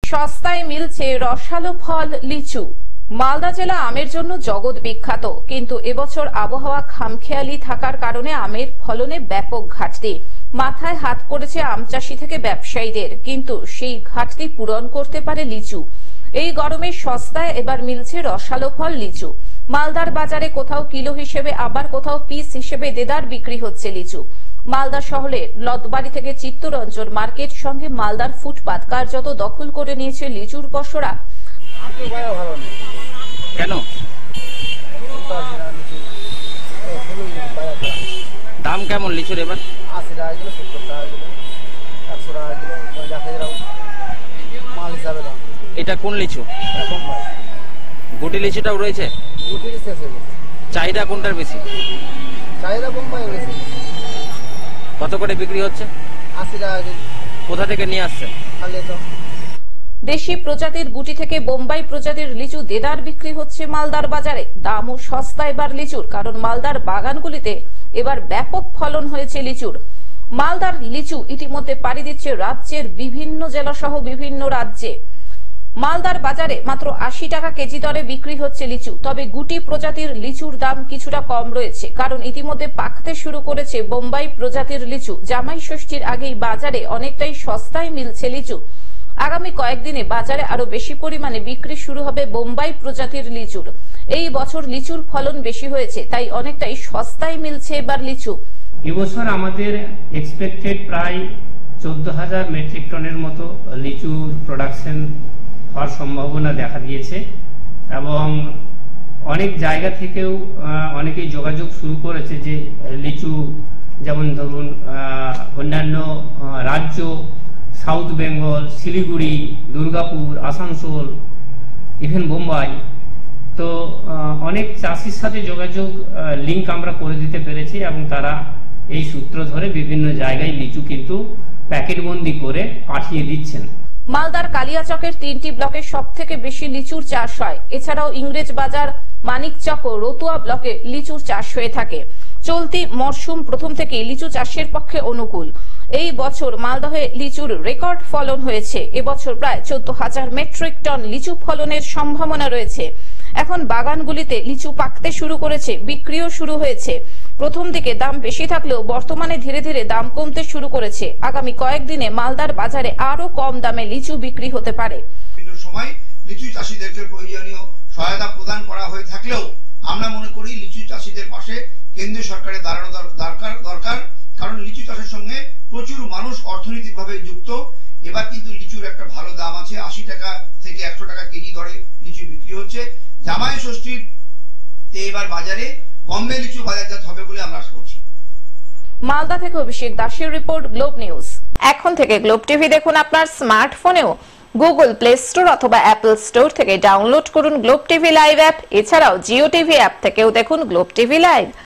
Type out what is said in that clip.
সস্তায় মিলছে রসালো ফল লিচু। মালদা জেলা আমের জন্য জগৎ বিখ্যাত, কিন্তু এবছর আবহাওয়া খামখেয়ালি থাকার কারণে আমের ফলনে ব্যাপক ঘাটতি। মাথায় হাত পড়েছে আম চাষি থেকে ব্যবসায়ীদের, কিন্তু সেই ঘাটতি পূরণ করতে পারে লিচু। এই গরমে সস্তায় এবার মিলছে রসালো ফল লিচু। মালদার বাজারে কোথাও কিলো হিসেবে, আবার কোথাও পিস হিসেবে দেদার বিক্রি হচ্ছে লিচু। মালদা শহরে লতবাড়ি থেকে চিত্তরঞ্জন মার্কেট সঙ্গে মালদার ফুটপাত কার্যত দখল করে নিয়েছে লিচুর পসরা। কেন দাম কেমন লিচুর এবার? 80 টাকা কিলো, 70 টাকা কিলো, 100 টাকা কিলো, যাকে যেরকম মাল হিসাবে দাম। এটা কোন লিচু? বোম্বাই গুটি লিচুটাও রয়েছে? গুটির শেষ হয়ে গেছে। চাহিদা কোনটার বেশি? চাহিদা বোম্বাই বেশি। কত করে বিক্রি হচ্ছে? 80 টাকা কেজি। কোথা থেকে নিয়ে আসছে? খালি তো দেশি প্রজাতির গুটি থেকে বোম্বাই প্রজাতির লিচু দেদার বিক্রি হচ্ছে মালদার বাজারে। দামও সস্তা এবার লিচুর, কারণ মালদার বাগানগুলিতে এবার ব্যাপক ফলন হয়েছে লিচুর। মালদার লিচু ইতিমধ্যে পাড়ি দিচ্ছে রাজ্যের বিভিন্ন জেলা সহ বিভিন্ন রাজ্যে। মালদার বাজারে মাত্র 80 টাকা কেজি দরে বিক্রি হচ্ছে লিচু। তবে গুটি প্রজাতির লিচুর দাম কিছুটা কম রয়েছে, কারণ ইতিমধ্যে পাকতে শুরু করেছে বোম্বাই প্রজাতির লিচু। জামাই ষষ্ঠীর আগেই বাজারে অনেকটাই সস্তায় মিলছে লিচু। আগামী কয়েকদিনে বাজারে আরো বেশি পরিমাণে বিক্রি শুরু হবে বোম্বাই প্রজাতির লিচুর। এই বছর লিচুর ফলন বেশি হয়েছে, তাই অনেকটাই সস্তায় মিলছে এবার লিচু। এবছর আমাদের এক্সপেক্টেড প্রায় 14,000 মেট্রিক টনের মতো লিচুর প্রোডাকশন হওয়ার সম্ভাবনা দেখা দিয়েছে, এবং অনেক জায়গা থেকেও অনেকেই যোগাযোগ শুরু করেছে যে লিচু, যেমন ধরুন অন্যান্য রাজ্য, সাউথ বেঙ্গল, শিলিগুড়ি, দুর্গাপুর, আসানসোল, ইভেন বোম্বাই, তো অনেক চাষির সাথে যোগাযোগ লিঙ্ক আমরা করে দিতে পেরেছি, এবং তারা এই সূত্র ধরে বিভিন্ন জায়গায় লিচু কিন্তু প্যাকেটবন্দি করে পাঠিয়ে দিচ্ছেন। মালদার কালিয়াচকের 3টি ব্লকে সব থেকে বেশি লিচুর চাষ হয়। এছাড়াও ইংরেজ বাজার, মানিকচক ও রতুয়া ব্লকে লিচুর চাষ হয়ে থাকে। চলতি মরশুম প্রথম থেকে লিচু চাষের পক্ষে অনুকূল। এই বছর মালদহে লিচুর রেকর্ড ফলন হয়েছে। এবছর প্রায় 14,000 মেট্রিক টন লিচু ফলনের সম্ভাবনা রয়েছে। এখন বাগানগুলিতে লিচু পাকতে শুরু করেছে, বিক্রিও শুরু হয়েছে। প্রথম দিকে দাম বেশি থাকলেও বর্তমানে ধীরে ধীরে দাম কমতে শুরু করেছে। আগামী কয়েকদিনে মালদার বাজারে আরো কম দামে লিচু বিক্রি হতে পারে। বিভিন্ন সময় লিচু চাষিদেরকে প্রয়োজনীয় সহায়তা প্রদান করা হয়ে থাকলেও আমরা মনে করি লিচু চাষিদের পাশে কেন্দ্রীয় সরকারের দাঁড়ানো দরকার, কারণ লিচু চাষের সঙ্গে প্রচুর মানুষ অর্থনৈতিকভাবে যুক্ত। এবার কিন্তু লিচুর একটা ভালো দাম আছে। 80 টাকা থেকে 100 টাকা কেজি দরে লিচু বিক্রি হচ্ছে। জামাই ষষ্ঠীর এবার বাজারে বম্বে লিচু বাজারজাত হবে বলে আমরা আশা করছি। মালদা থেকে অভিষেক দাসের রিপোর্ট, গ্লোব নিউজ। এখন থেকে গ্লোব টিভি দেখুন আপনার স্মার্টফোনেও। গুগল প্লে স্টোর অথবা অ্যাপল স্টোর থেকে ডাউনলোড করুন গ্লোব টিভি লাইভ অ্যাপ। এছাড়াও জিও টিভি অ্যাপ থেকেও দেখুন গ্লোব টিভি লাইভ।